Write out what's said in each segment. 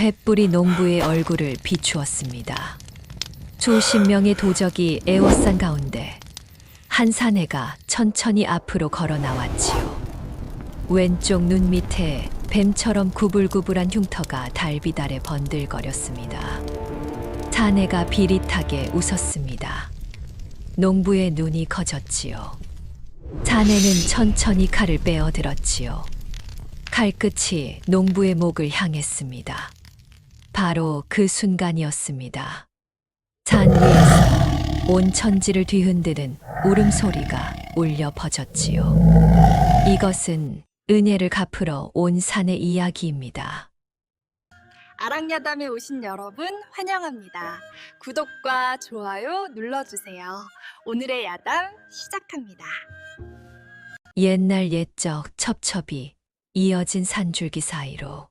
횃불이 농부의 얼굴을 비추었습니다. 수십 명의 도적이 에워싼 가운데 한 사내가 천천히 앞으로 걸어 나왔지요. 왼쪽 눈 밑에 뱀처럼 구불구불한 흉터가 달빛 아래 번들거렸습니다. 사내가 비릿하게 웃었습니다. 농부의 눈이 커졌지요. 사내는 천천히 칼을 빼어들었지요. 칼끝이 농부의 목을 향했습니다. 바로 그 순간이었습니다. 산 위에서 온 천지를 뒤흔드는 울음소리가 울려 퍼졌지요. 이것은 은혜를 갚으러 온 산의 이야기입니다. 아랑야담에 오신 여러분 환영합니다. 구독과 좋아요 눌러주세요. 오늘의 야담 시작합니다. 옛날 옛적 첩첩이 이어진 산줄기 사이로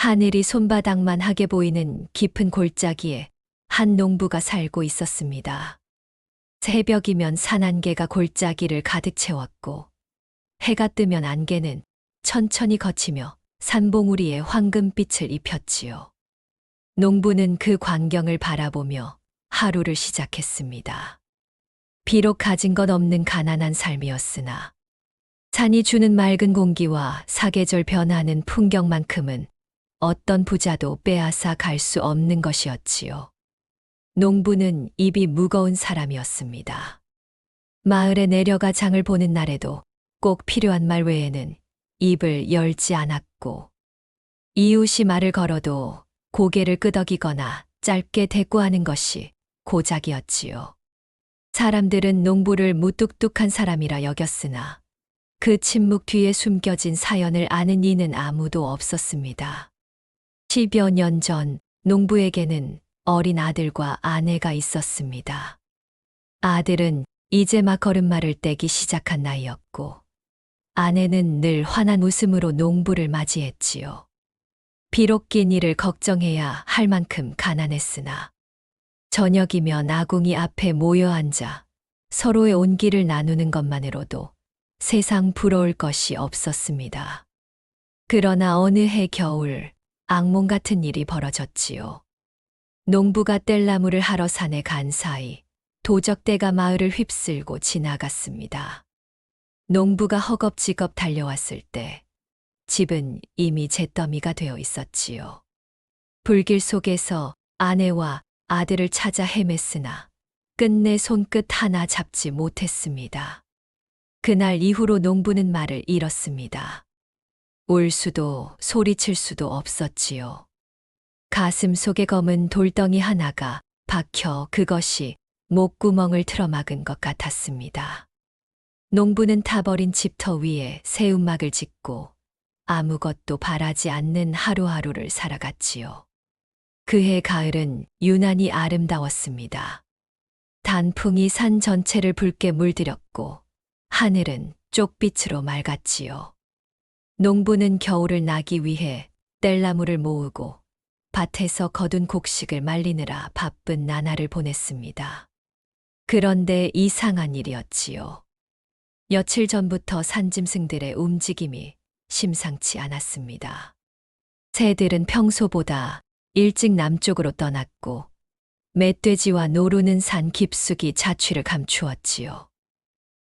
하늘이 손바닥만 하게 보이는 깊은 골짜기에 한 농부가 살고 있었습니다. 새벽이면 산안개가 골짜기를 가득 채웠고 해가 뜨면 안개는 천천히 걷히며 산봉우리에 황금빛을 입혔지요. 농부는 그 광경을 바라보며 하루를 시작했습니다. 비록 가진 것 없는 가난한 삶이었으나 산이 주는 맑은 공기와 사계절 변하는 풍경만큼은 어떤 부자도 빼앗아 갈 수 없는 것이었지요. 농부는 입이 무거운 사람이었습니다. 마을에 내려가 장을 보는 날에도 꼭 필요한 말 외에는 입을 열지 않았고 이웃이 말을 걸어도 고개를 끄덕이거나 짧게 대꾸하는 것이 고작이었지요. 사람들은 농부를 무뚝뚝한 사람이라 여겼으나 그 침묵 뒤에 숨겨진 사연을 아는 이는 아무도 없었습니다. 10여 년 전 농부에게는 어린 아들과 아내가 있었습니다. 아들은 이제 막 걸음마를 떼기 시작한 나이였고 아내는 늘 환한 웃음으로 농부를 맞이했지요. 비록 긴 일을 걱정해야 할 만큼 가난했으나 저녁이면 아궁이 앞에 모여 앉아 서로의 온기를 나누는 것만으로도 세상 부러울 것이 없었습니다. 그러나 어느 해 겨울 악몽 같은 일이 벌어졌지요. 농부가 뗄나무를 하러 산에 간 사이 도적대가 마을을 휩쓸고 지나갔습니다. 농부가 허겁지겁 달려왔을 때 집은 이미 잿더미가 되어 있었지요. 불길 속에서 아내와 아들을 찾아 헤맸으나 끝내 손끝 하나 잡지 못했습니다. 그날 이후로 농부는 말을 잃었습니다. 울 수도 소리칠 수도 없었지요. 가슴 속에 검은 돌덩이 하나가 박혀 그것이 목구멍을 틀어막은 것 같았습니다. 농부는 타버린 집터 위에 새우막을 짓고 아무것도 바라지 않는 하루하루를 살아갔지요. 그해 가을은 유난히 아름다웠습니다. 단풍이 산 전체를 붉게 물들였고 하늘은 쪽빛으로 맑았지요. 농부는 겨울을 나기 위해 뗄나무를 모으고 밭에서 거둔 곡식을 말리느라 바쁜 나날을 보냈습니다. 그런데 이상한 일이었지요. 며칠 전부터 산짐승들의 움직임이 심상치 않았습니다. 새들은 평소보다 일찍 남쪽으로 떠났고 멧돼지와 노루는 산 깊숙이 자취를 감추었지요.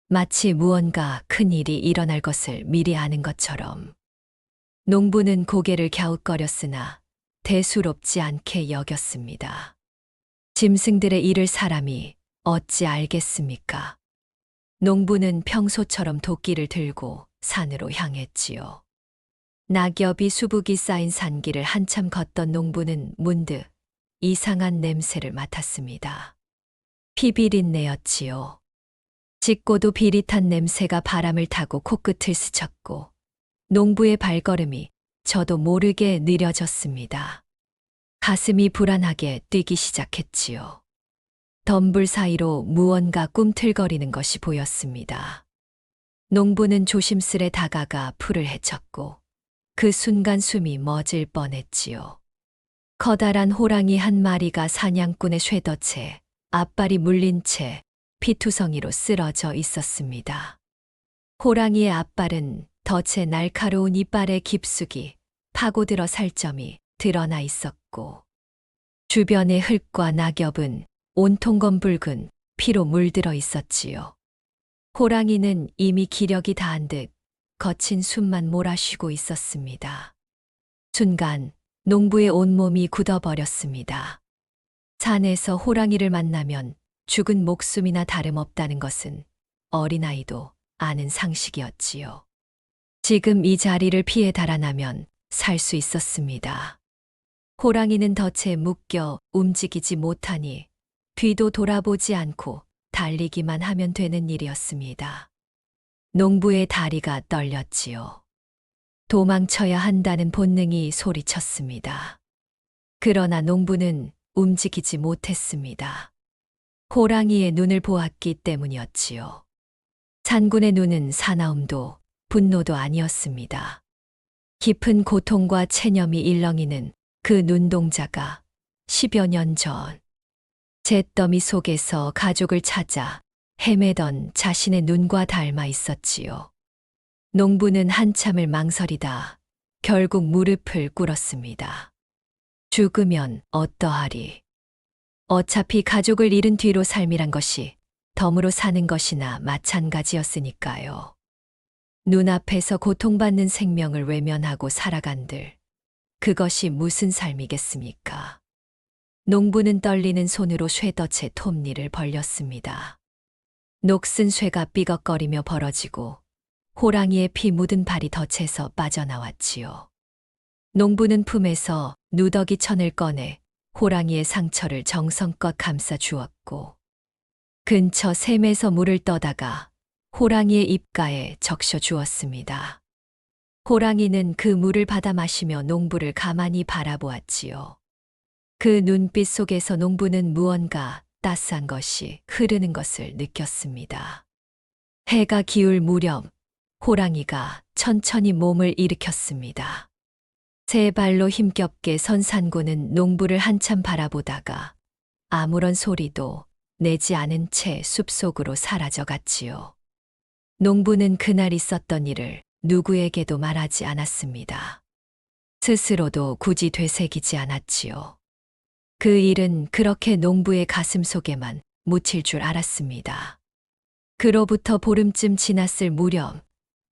마치 무언가 큰 일이 일어날 것을 미리 아는 것처럼. 농부는 고개를 갸웃거렸으나 대수롭지 않게 여겼습니다. 짐승들의 일을 사람이 어찌 알겠습니까? 농부는 평소처럼 도끼를 들고 산으로 향했지요. 낙엽이 수북이 쌓인 산길을 한참 걷던 농부는 문득 이상한 냄새를 맡았습니다. 피비린내였지요. 짙고도 비릿한 냄새가 바람을 타고 코끝을 스쳤고 농부의 발걸음이 저도 모르게 느려졌습니다. 가슴이 불안하게 뛰기 시작했지요. 덤불 사이로 무언가 꿈틀거리는 것이 보였습니다. 농부는 조심스레 다가가 풀을 헤쳤고 그 순간 숨이 멎을 뻔했지요. 커다란 호랑이 한 마리가 사냥꾼의 쇠덫에 앞발이 물린 채 피투성이로 쓰러져 있었습니다. 호랑이의 앞발은 덫의 날카로운 이빨에 깊숙이 파고들어 살점이 드러나 있었고 주변의 흙과 낙엽은 온통 검붉은 피로 물들어 있었지요. 호랑이는 이미 기력이 다한 듯 거친 숨만 몰아쉬고 있었습니다. 순간 농부의 온몸이 굳어버렸습니다. 산에서 호랑이를 만나면 죽은 목숨이나 다름없다는 것은 어린아이도 아는 상식이었지요. 지금 이 자리를 피해 달아나면 살 수 있었습니다. 호랑이는 덫에 묶여 움직이지 못하니 뒤도 돌아보지 않고 달리기만 하면 되는 일이었습니다. 농부의 다리가 떨렸지요. 도망쳐야 한다는 본능이 소리쳤습니다. 그러나 농부는 움직이지 못했습니다. 호랑이의 눈을 보았기 때문이었지요. 산군의 눈은 사나움도 분노도 아니었습니다. 깊은 고통과 체념이 일렁이는 그 눈동자가 10여 년 전 잿더미 속에서 가족을 찾아 헤매던 자신의 눈과 닮아 있었지요. 농부는 한참을 망설이다 결국 무릎을 꿇었습니다. 죽으면 어떠하리. 어차피 가족을 잃은 뒤로 삶이란 것이 덤으로 사는 것이나 마찬가지였으니까요. 눈앞에서 고통받는 생명을 외면하고 살아간들 그것이 무슨 삶이겠습니까? 농부는 떨리는 손으로 쇠덫의 톱니를 벌렸습니다. 녹슨 쇠가 삐걱거리며 벌어지고 호랑이의 피 묻은 발이 덫에서 빠져나왔지요. 농부는 품에서 누더기 천을 꺼내 호랑이의 상처를 정성껏 감싸 주었고 근처 샘에서 물을 떠다가 호랑이의 입가에 적셔 주었습니다. 호랑이는 그 물을 받아 마시며 농부를 가만히 바라보았지요. 그 눈빛 속에서 농부는 무언가 따스한 것이 흐르는 것을 느꼈습니다. 해가 기울 무렵 호랑이가 천천히 몸을 일으켰습니다. 세 발로 힘겹게 선 산고는 농부를 한참 바라보다가 아무런 소리도 내지 않은 채 숲속으로 사라져갔지요. 농부는 그날 있었던 일을 누구에게도 말하지 않았습니다. 스스로도 굳이 되새기지 않았지요. 그 일은 그렇게 농부의 가슴 속에만 묻힐 줄 알았습니다. 그로부터 보름쯤 지났을 무렵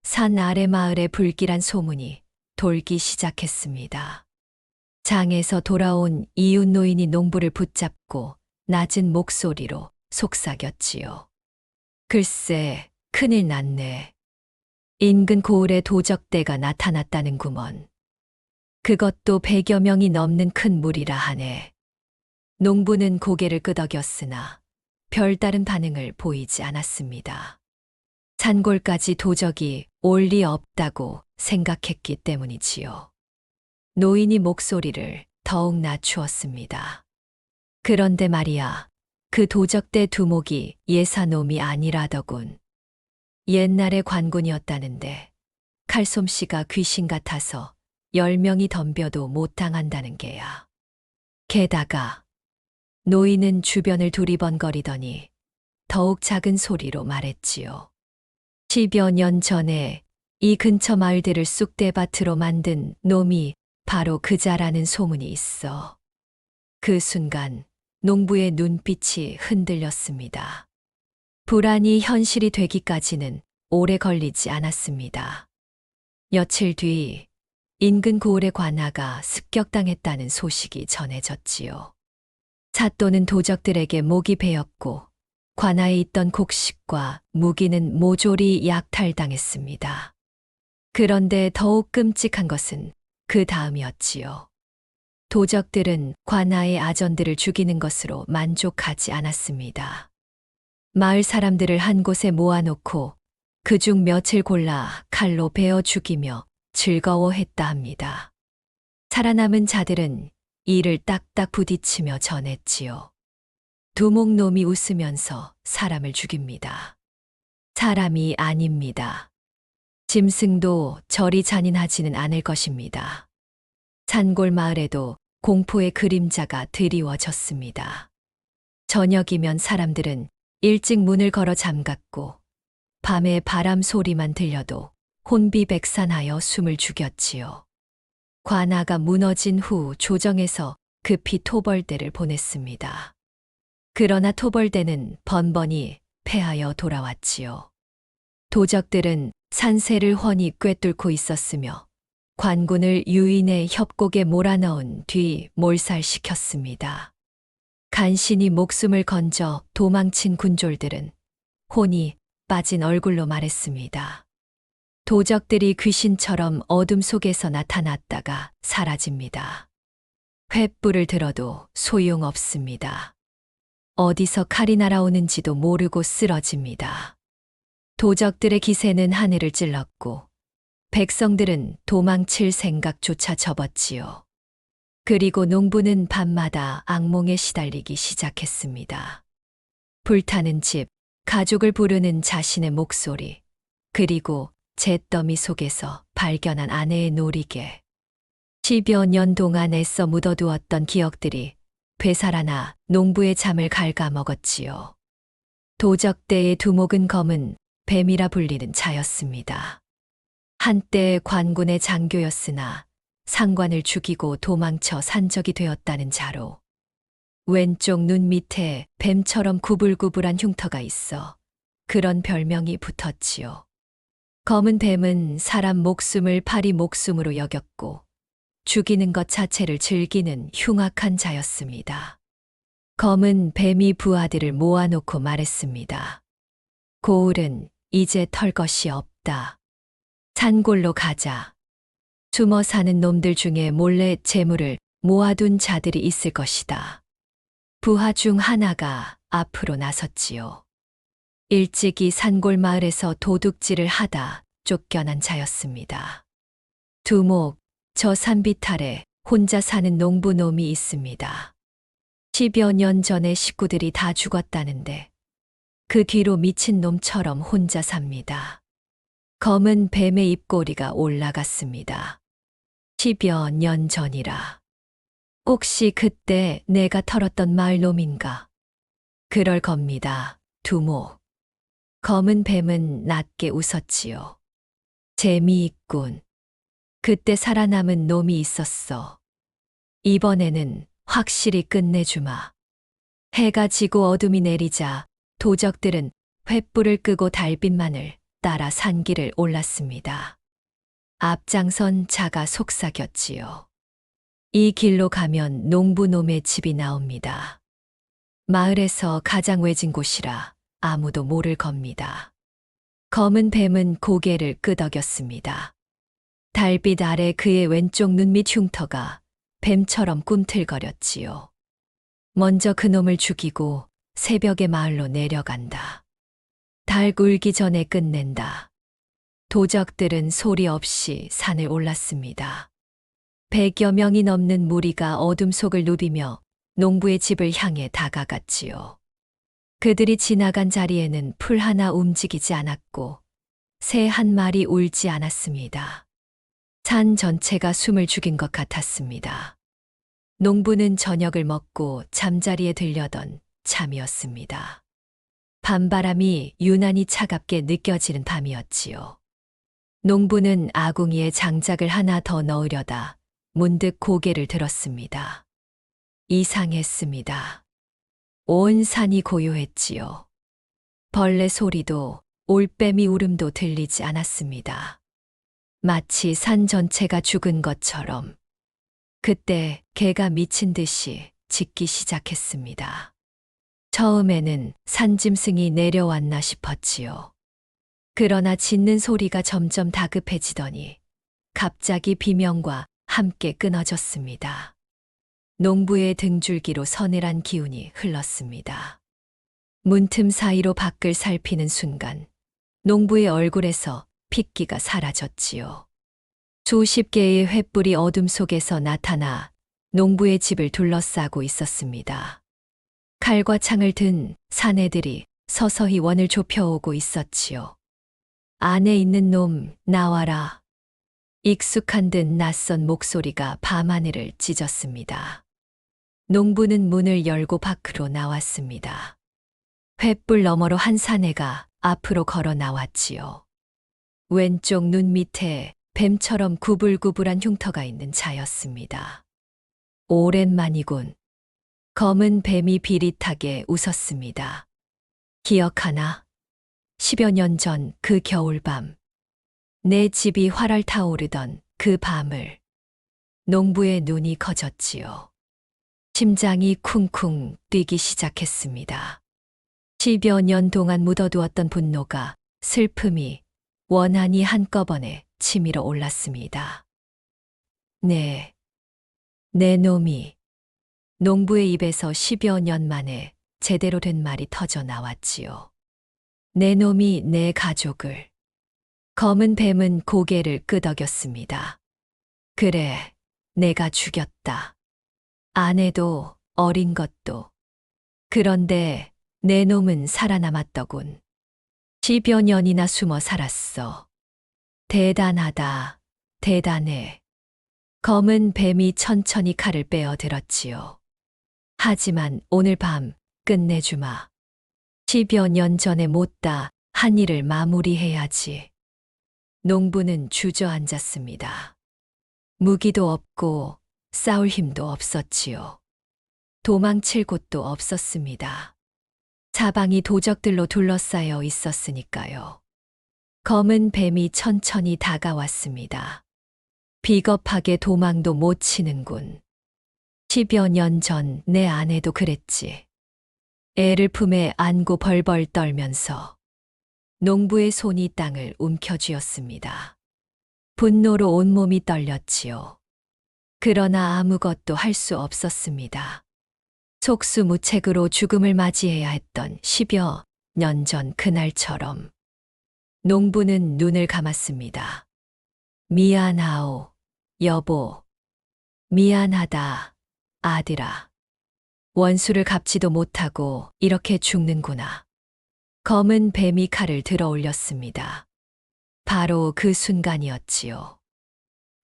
산 아래 마을에 불길한 소문이 돌기 시작했습니다. 장에서 돌아온 이웃 노인이 농부를 붙잡고 낮은 목소리로 속삭였지요. 글쎄, 큰일 났네. 인근 고을에 도적대가 나타났다는구먼. 그것도 100여 명이 넘는 큰 무리라 하네. 농부는 고개를 끄덕였으나 별다른 반응을 보이지 않았습니다. 산골까지 도적이 올 리 없다고 생각했기 때문이지요. 노인이 목소리를 더욱 낮추었습니다. 그런데 말이야, 그 도적대 두목이 예사놈이 아니라더군. 옛날에 관군이었다는데 칼솜씨가 귀신 같아서 10명이 덤벼도 못 당한다는 게야. 게다가 노인은 주변을 두리번거리더니 더욱 작은 소리로 말했지요. 10여 년 전에 이 근처 마을들을 쑥대밭으로 만든 놈이 바로 그자라는 소문이 있어. 그 순간 농부의 눈빛이 흔들렸습니다. 불안이 현실이 되기까지는 오래 걸리지 않았습니다. 며칠 뒤 인근 고을의 관아가 습격당했다는 소식이 전해졌지요. 사또는 도적들에게 목이 베었고 관아에 있던 곡식과 무기는 모조리 약탈당했습니다. 그런데 더욱 끔찍한 것은 그 다음이었지요. 도적들은 관아의 아전들을 죽이는 것으로 만족하지 않았습니다. 마을 사람들을 한 곳에 모아놓고 그중 몇을 골라 칼로 베어 죽이며 즐거워했다 합니다. 살아남은 자들은 이를 딱딱 부딪히며 전했지요. 두목놈이 웃으면서 사람을 죽입니다. 사람이 아닙니다. 짐승도 저리 잔인하지는 않을 것입니다. 산골 마을에도 공포의 그림자가 드리워졌습니다. 저녁이면 사람들은 일찍 문을 걸어 잠갔고 밤에 바람 소리만 들려도 혼비백산하여 숨을 죽였지요. 관아가 무너진 후 조정에서 급히 토벌대를 보냈습니다. 그러나 토벌대는 번번이 패하여 돌아왔지요. 도적들은 산세를 훤히 꿰뚫고 있었으며 관군을 유인의 협곡에 몰아넣은 뒤 몰살시켰습니다. 간신히 목숨을 건져 도망친 군졸들은 혼이 빠진 얼굴로 말했습니다. 도적들이 귀신처럼 어둠 속에서 나타났다가 사라집니다. 횃불을 들어도 소용없습니다. 어디서 칼이 날아오는지도 모르고 쓰러집니다. 도적들의 기세는 하늘을 찔렀고 백성들은 도망칠 생각조차 접었지요. 그리고 농부는 밤마다 악몽에 시달리기 시작했습니다. 불타는 집, 가족을 부르는 자신의 목소리, 그리고 잿더미 속에서 발견한 아내의 놀이개. 10여 년 동안 애써 묻어두었던 기억들이 되살아나 농부의 잠을 갉아먹었지요. 도적대의 두목은 검은 뱀이라 불리는 자였습니다. 한때 관군의 장교였으나 상관을 죽이고 도망쳐 산적이 되었다는 자로 왼쪽 눈 밑에 뱀처럼 구불구불한 흉터가 있어 그런 별명이 붙었지요. 검은 뱀은 사람 목숨을 파리 목숨으로 여겼고 죽이는 것 자체를 즐기는 흉악한 자였습니다. 검은 뱀이 부하들을 모아놓고 말했습니다. 고을은 이제 털 것이 없다. 산골로 가자. 숨어 사는 놈들 중에 몰래 재물을 모아둔 자들이 있을 것이다. 부하 중 하나가 앞으로 나섰지요. 일찍이 산골 마을에서 도둑질을 하다 쫓겨난 자였습니다. 두목, 저 산비탈에 혼자 사는 농부놈이 있습니다. 10여 년 전에 식구들이 다 죽었다는데 그 뒤로 미친 놈처럼 혼자 삽니다. 검은 뱀의 입꼬리가 올라갔습니다. 10여 년 전이라. 혹시 그때 내가 털었던 마을놈인가? 그럴 겁니다, 두목. 검은 뱀은 낮게 웃었지요. 재미있군. 그때 살아남은 놈이 있었어. 이번에는 확실히 끝내주마. 해가 지고 어둠이 내리자 도적들은 횃불을 끄고 달빛만을 따라 산길을 올랐습니다. 앞장선 자가 속삭였지요. 이 길로 가면 농부놈의 집이 나옵니다. 마을에서 가장 외진 곳이라 아무도 모를 겁니다. 검은 뱀은 고개를 끄덕였습니다. 달빛 아래 그의 왼쪽 눈밑 흉터가 뱀처럼 꿈틀거렸지요. 먼저 그놈을 죽이고 새벽에 마을로 내려간다. 달 굴기 전에 끝낸다. 도적들은 소리 없이 산을 올랐습니다. 100여 명이 넘는 무리가 어둠 속을 누비며 농부의 집을 향해 다가갔지요. 그들이 지나간 자리에는 풀 하나 움직이지 않았고 새 한 마리 울지 않았습니다. 산 전체가 숨을 죽인 것 같았습니다. 농부는 저녁을 먹고 잠자리에 들려던 잠이었습니다. 밤바람이 유난히 차갑게 느껴지는 밤이었지요. 농부는 아궁이에 장작을 하나 더 넣으려다 문득 고개를 들었습니다. 이상했습니다. 온 산이 고요했지요. 벌레 소리도 올빼미 울음도 들리지 않았습니다. 마치 산 전체가 죽은 것처럼. 그때 개가 미친 듯이 짖기 시작했습니다. 처음에는 산짐승이 내려왔나 싶었지요. 그러나 짖는 소리가 점점 다급해지더니 갑자기 비명과 함께 끊어졌습니다. 농부의 등줄기로 서늘한 기운이 흘렀습니다. 문틈 사이로 밖을 살피는 순간 농부의 얼굴에서 핏기가 사라졌지요. 수십 개의 횃불이 어둠 속에서 나타나 농부의 집을 둘러싸고 있었습니다. 칼과 창을 든 사내들이 서서히 원을 좁혀오고 있었지요. 안에 있는 놈 나와라. 익숙한 듯 낯선 목소리가 밤하늘을 찢었습니다. 농부는 문을 열고 밖으로 나왔습니다. 횃불 너머로 한 사내가 앞으로 걸어 나왔지요. 왼쪽 눈 밑에 뱀처럼 구불구불한 흉터가 있는 자였습니다. 오랜만이군. 검은 뱀이 비릿하게 웃었습니다. 기억하나? 10여 년 전 그 겨울밤. 내 집이 활활 타오르던 그 밤을. 농부의 눈이 커졌지요. 심장이 쿵쿵 뛰기 시작했습니다. 10여 년 동안 묻어두었던 분노가, 슬픔이, 원한이 한꺼번에 치밀어 올랐습니다. 네, 내 놈이. 농부의 입에서 10여 년 만에 제대로 된 말이 터져 나왔지요. 내 놈이 내 가족을. 검은 뱀은 고개를 끄덕였습니다. 그래, 내가 죽였다. 아내도 어린 것도. 그런데 내 놈은 살아남았더군. 10여 년이나 숨어 살았어. 대단하다, 대단해. 검은 뱀이 천천히 칼을 빼어 들었지요. 하지만 오늘 밤 끝내주마. 10여 년 전에 못다 한 일을 마무리해야지. 농부는 주저앉았습니다. 무기도 없고 싸울 힘도 없었지요. 도망칠 곳도 없었습니다. 사방이 도적들로 둘러싸여 있었으니까요. 검은 뱀이 천천히 다가왔습니다. 비겁하게 도망도 못 치는군. 10여 년 전 내 아내도 그랬지. 애를 품에 안고 벌벌 떨면서 농부의 손이 땅을 움켜쥐었습니다. 분노로 온몸이 떨렸지요. 그러나 아무것도 할 수 없었습니다. 속수무책으로 죽음을 맞이해야 했던 10여 년 전 그날처럼. 농부는 눈을 감았습니다. 미안하오, 여보. 미안하다, 아들아. 원수를 갚지도 못하고 이렇게 죽는구나. 검은 뱀이 칼을 들어 올렸습니다. 바로 그 순간이었지요.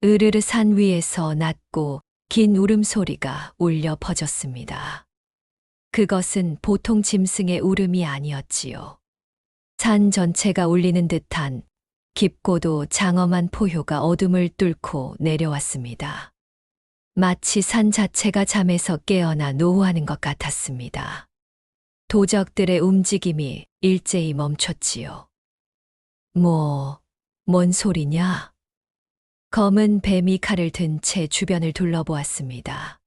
으르르 산 위에서 낮고 긴 울음소리가 울려 퍼졌습니다. 그것은 보통 짐승의 울음이 아니었지요. 산 전체가 울리는 듯한 깊고도 장엄한 포효가 어둠을 뚫고 내려왔습니다. 마치 산 자체가 잠에서 깨어나 노후하는 것 같았습니다. 도적들의 움직임이 일제히 멈췄지요. 뭔 소리냐? 검은 뱀이 칼을 든 채 주변을 둘러보았습니다.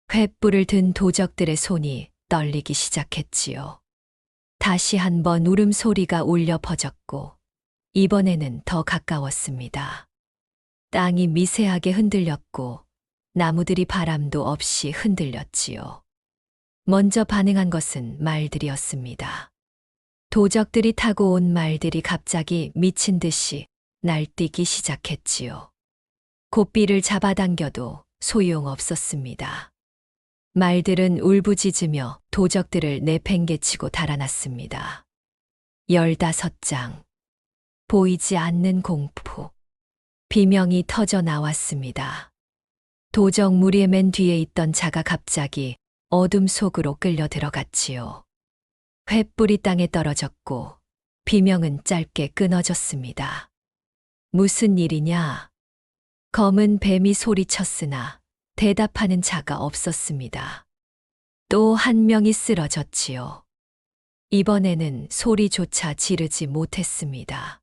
횃불을 든 도적들의 손이 떨리기 시작했지요. 다시 한번 울음소리가 울려 퍼졌고, 이번에는 더 가까웠습니다. 땅이 미세하게 흔들렸고, 나무들이 바람도 없이 흔들렸지요. 먼저 반응한 것은 말들이었습니다. 도적들이 타고 온 말들이 갑자기 미친 듯이 날뛰기 시작했지요. 고삐를 잡아당겨도 소용없었습니다. 말들은 울부짖으며 도적들을 내팽개치고 달아났습니다. 15장. 보이지 않는 공포. 비명이 터져 나왔습니다. 도적 무리의 맨 뒤에 있던 자가 갑자기 어둠 속으로 끌려 들어갔지요. 횃불이 땅에 떨어졌고 비명은 짧게 끊어졌습니다. 무슨 일이냐? 검은 뱀이 소리쳤으나 대답하는 자가 없었습니다. 또 한 명이 쓰러졌지요. 이번에는 소리조차 지르지 못했습니다.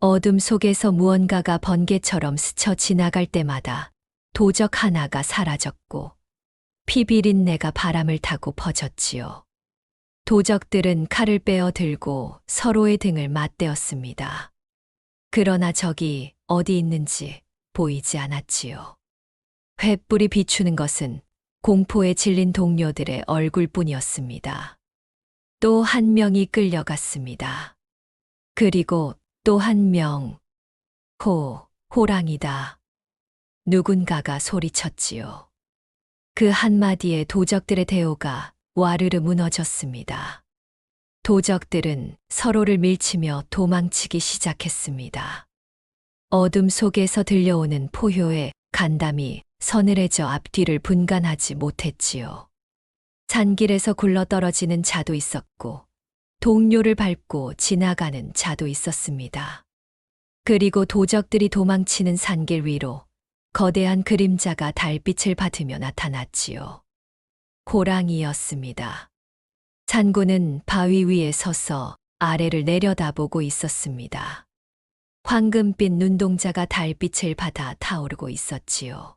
어둠 속에서 무언가가 번개처럼 스쳐 지나갈 때마다 도적 하나가 사라졌고 피비린내가 바람을 타고 퍼졌지요. 도적들은 칼을 빼어 들고 서로의 등을 맞대었습니다. 그러나 적이 어디 있는지 보이지 않았지요. 횃불이 비추는 것은 공포에 질린 동료들의 얼굴뿐이었습니다. 또 한 명이 끌려갔습니다. 그리고 또 한 명. 호랑이다. 누군가가 소리쳤지요. 그 한마디에 도적들의 대오가 와르르 무너졌습니다. 도적들은 서로를 밀치며 도망치기 시작했습니다. 어둠 속에서 들려오는 포효에 간담이 서늘해져 앞뒤를 분간하지 못했지요. 산길에서 굴러떨어지는 자도 있었고 동료를 밟고 지나가는 자도 있었습니다. 그리고 도적들이 도망치는 산길 위로 거대한 그림자가 달빛을 받으며 나타났지요. 호랑이였습니다. 산구는 바위 위에 서서 아래를 내려다보고 있었습니다. 황금빛 눈동자가 달빛을 받아 타오르고 있었지요.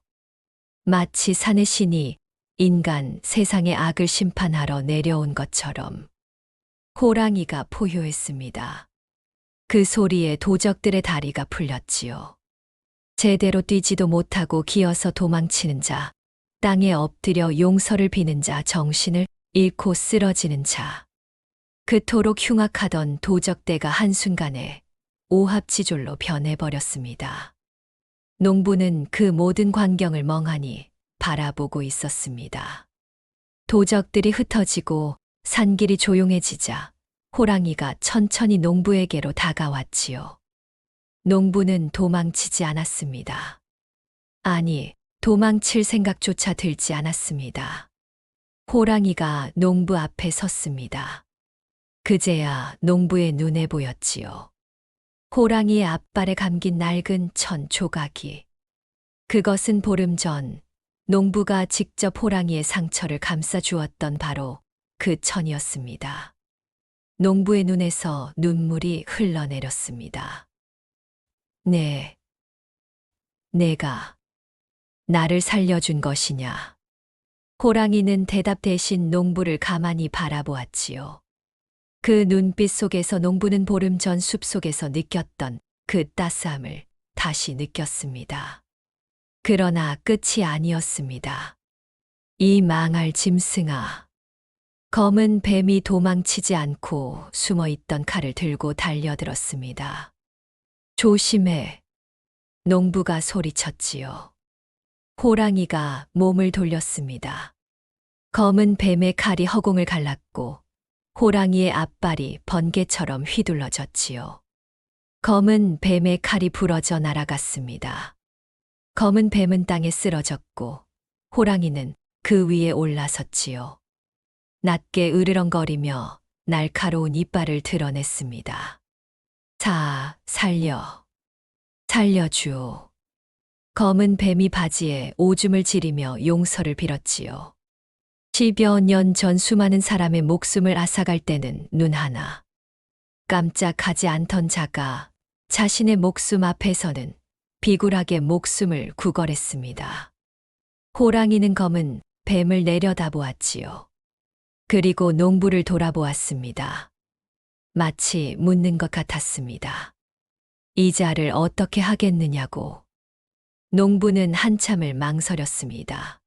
마치 산의 신이 인간 세상의 악을 심판하러 내려온 것처럼 호랑이가 포효했습니다. 그 소리에 도적들의 다리가 풀렸지요. 제대로 뛰지도 못하고 기어서 도망치는 자, 땅에 엎드려 용서를 비는 자, 정신을 잃고 쓰러지는 자. 그토록 흉악하던 도적대가 한순간에 오합지졸로 변해버렸습니다. 농부는 그 모든 광경을 멍하니 바라보고 있었습니다. 도적들이 흩어지고 산길이 조용해지자 호랑이가 천천히 농부에게로 다가왔지요. 농부는 도망치지 않았습니다. 아니, 도망칠 생각조차 들지 않았습니다. 호랑이가 농부 앞에 섰습니다. 그제야 농부의 눈에 보였지요. 호랑이의 앞발에 감긴 낡은 천 조각이. 그것은 보름 전 농부가 직접 호랑이의 상처를 감싸 주었던 바로 그 천이었습니다. 농부의 눈에서 눈물이 흘러내렸습니다. 네, 내가 나를 살려준 것이냐. 호랑이는 대답 대신 농부를 가만히 바라보았지요. 그 눈빛 속에서 농부는 보름 전 숲속에서 느꼈던 그 따스함을 다시 느꼈습니다. 그러나 끝이 아니었습니다. 이 망할 짐승아. 검은 뱀이 도망치지 않고 숨어있던 칼을 들고 달려들었습니다. 조심해. 농부가 소리쳤지요. 호랑이가 몸을 돌렸습니다. 검은 뱀의 칼이 허공을 갈랐고 호랑이의 앞발이 번개처럼 휘둘러졌지요. 검은 뱀의 칼이 부러져 날아갔습니다. 검은 뱀은 땅에 쓰러졌고 호랑이는 그 위에 올라섰지요. 낮게 으르렁거리며 날카로운 이빨을 드러냈습니다. 자, 살려주오. 검은 뱀이 바지에 오줌을 지리며 용서를 빌었지요. 10여 년 전 수많은 사람의 목숨을 앗아갈 때는 눈 하나 깜짝하지 않던 자가 자신의 목숨 앞에서는 비굴하게 목숨을 구걸했습니다. 호랑이는 검은 뱀을 내려다보았지요. 그리고 농부를 돌아보았습니다. 마치 묻는 것 같았습니다. 이 자를 어떻게 하겠느냐고. 농부는 한참을 망설였습니다.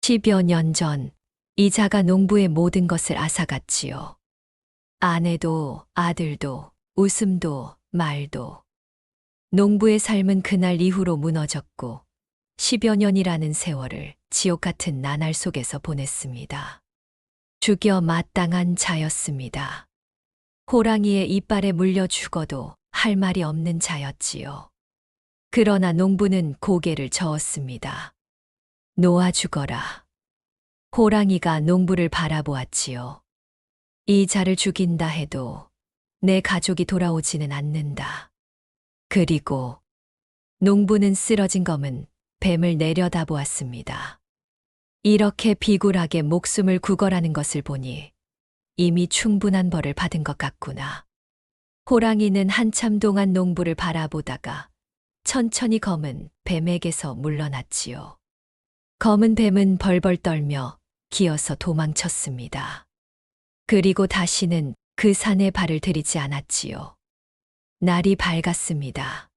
10여 년 전 이 자가 농부의 모든 것을 앗아갔지요. 아내도 아들도 웃음도 말도. 농부의 삶은 그날 이후로 무너졌고 10여 년이라는 세월을 지옥 같은 나날 속에서 보냈습니다. 죽여 마땅한 자였습니다. 호랑이의 이빨에 물려 죽어도 할 말이 없는 자였지요. 그러나 농부는 고개를 저었습니다. 놓아 죽어라. 호랑이가 농부를 바라보았지요. 이 자를 죽인다 해도 내 가족이 돌아오지는 않는다. 그리고 농부는 쓰러진 검은 뱀을 내려다보았습니다. 이렇게 비굴하게 목숨을 구걸하는 것을 보니 이미 충분한 벌을 받은 것 같구나. 호랑이는 한참 동안 농부를 바라보다가 천천히 검은 뱀에게서 물러났지요. 검은 뱀은 벌벌 떨며 기어서 도망쳤습니다. 그리고 다시는 그 산에 발을 들이지 않았지요. 날이 밝았습니다.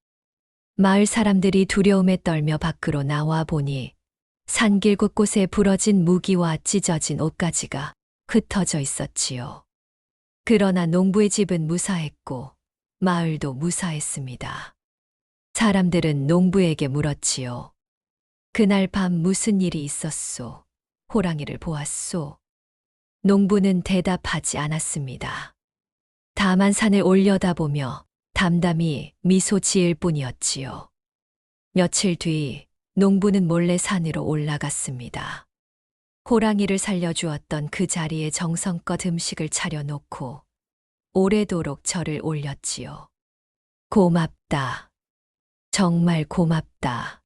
마을 사람들이 두려움에 떨며 밖으로 나와 보니 산길 곳곳에 부러진 무기와 찢어진 옷가지가 흩어져 있었지요. 그러나 농부의 집은 무사했고 마을도 무사했습니다. 사람들은 농부에게 물었지요. 그날 밤 무슨 일이 있었소? 호랑이를 보았소? 농부는 대답하지 않았습니다. 다만 산을 올려다보며 담담히 미소 지을 뿐이었지요. 며칠 뒤 농부는 몰래 산으로 올라갔습니다. 호랑이를 살려주었던 그 자리에 정성껏 음식을 차려놓고 오래도록 절을 올렸지요. 고맙다. 정말 고맙다.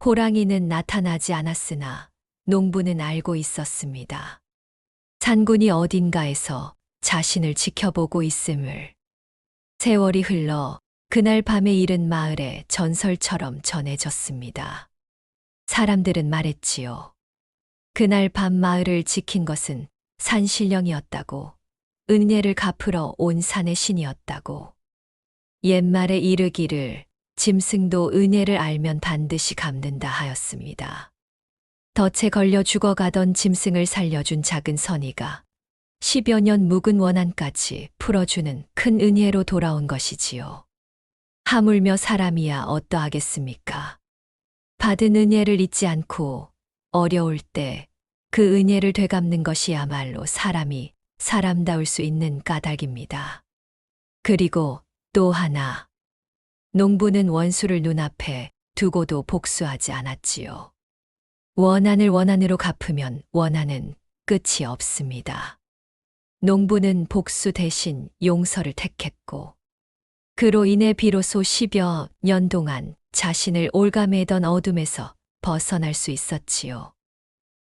호랑이는 나타나지 않았으나 농부는 알고 있었습니다. 산군이 어딘가에서 자신을 지켜보고 있음을. 세월이 흘러 그날 밤의 일은 마을에 전설처럼 전해졌습니다. 사람들은 말했지요. 그날 밤 마을을 지킨 것은 산신령이었다고, 은혜를 갚으러 온 산의 신이었다고. 옛말에 이르기를 짐승도 은혜를 알면 반드시 갚는다 하였습니다. 덫에 걸려 죽어가던 짐승을 살려준 작은 선의가 10여 년 묵은 원한까지 풀어주는 큰 은혜로 돌아온 것이지요. 하물며 사람이야 어떠하겠습니까? 받은 은혜를 잊지 않고 어려울 때 그 은혜를 되갚는 것이야말로 사람이 사람다울 수 있는 까닭입니다. 그리고 또 하나, 농부는 원수를 눈앞에 두고도 복수하지 않았지요. 원한을 원한으로 갚으면 원한은 끝이 없습니다. 농부는 복수 대신 용서를 택했고, 그로 인해 비로소 10여 년 동안 자신을 올가매던 어둠에서 벗어날 수 있었지요.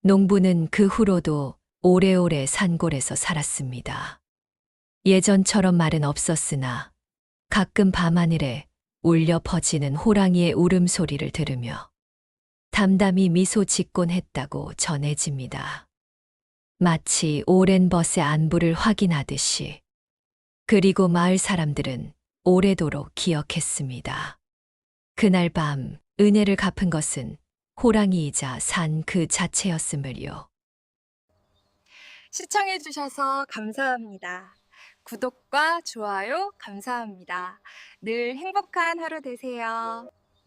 농부는 그 후로도 오래오래 산골에서 살았습니다. 예전처럼 말은 없었으나 가끔 밤하늘에 울려 퍼지는 호랑이의 울음소리를 들으며 담담히 미소 짓곤 했다고 전해집니다. 마치 오랜 벗의 안부를 확인하듯이. 그리고 마을 사람들은 오래도록 기억했습니다. 그날 밤 은혜를 갚은 것은 호랑이이자 산 그 자체였음을요. 시청해주셔서 감사합니다. 구독과 좋아요 감사합니다. 늘 행복한 하루 되세요.